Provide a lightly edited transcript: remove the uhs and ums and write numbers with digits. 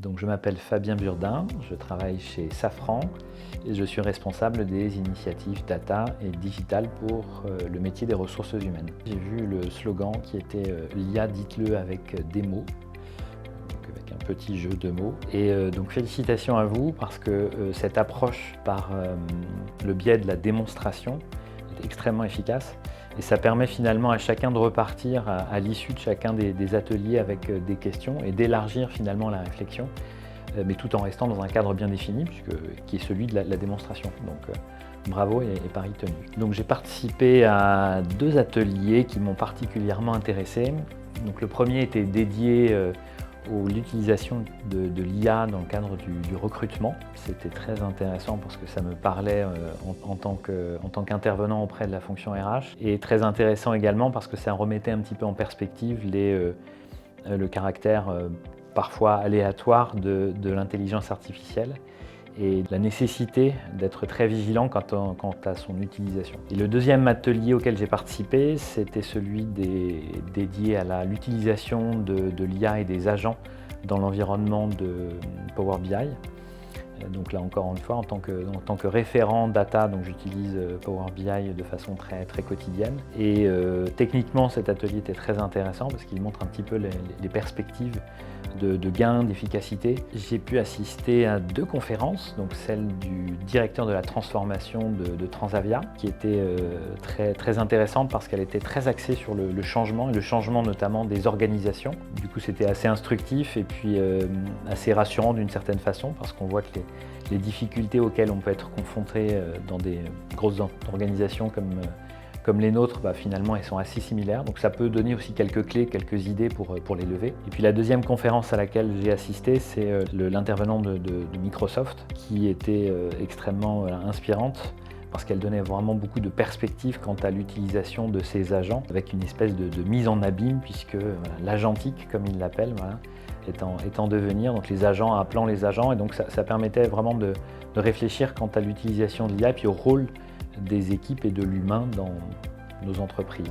Donc je m'appelle Fabien Burdin, je travaille chez Safran et je suis responsable des initiatives data et digital pour le métier des ressources humaines. J'ai vu le slogan qui était l'IA, dites-le avec des mots, donc avec un petit jeu de mots. Et donc félicitations à vous parce que cette approche par le biais de la démonstration est extrêmement efficace. Et ça permet finalement à chacun de repartir à l'issue de chacun des ateliers avec des questions et d'élargir finalement la réflexion, mais tout en restant dans un cadre bien défini, qui est celui de la démonstration. Donc bravo et pari tenu. Donc j'ai participé à 2 ateliers qui m'ont particulièrement intéressé. Donc le premier était dédié à l'utilisation de l'IA dans le cadre du recrutement. C'était très intéressant parce que ça me parlait en tant qu'intervenant auprès de la fonction RH, et très intéressant également parce que ça remettait un petit peu en perspective le caractère parfois aléatoire de l'intelligence artificielle et la nécessité d'être très vigilant quant à son utilisation. Et le deuxième atelier auquel j'ai participé, c'était celui dédié à l'utilisation de l'IA et des agents dans l'environnement de Power BI. Donc là encore une fois, en tant que référent data, donc j'utilise Power BI de façon très, très quotidienne. Et techniquement, cet atelier était très intéressant parce qu'il montre un petit peu les perspectives de gains d'efficacité. J'ai pu assister à 2 conférences, donc celle du directeur de la transformation de Transavia, qui était très, très intéressante parce qu'elle était très axée sur le changement, et le changement notamment des organisations. Du coup, c'était assez instructif et puis assez rassurant d'une certaine façon parce qu'on voit que les difficultés auxquelles on peut être confronté dans des grosses organisations comme les nôtres, finalement elles sont assez similaires, donc ça peut donner aussi quelques clés, quelques idées pour les lever. Et puis la deuxième conférence à laquelle j'ai assisté, c'est l'intervenant de Microsoft, qui était extrêmement inspirante parce qu'elle donnait vraiment beaucoup de perspectives quant à l'utilisation de ces agents, avec une espèce de mise en abîme, puisque l'agentique, comme ils l'appellent, est en devenir, donc les agents appelant les agents, et donc ça permettait vraiment de réfléchir quant à l'utilisation de l'IA et puis au rôle des équipes et de l'humain dans nos entreprises.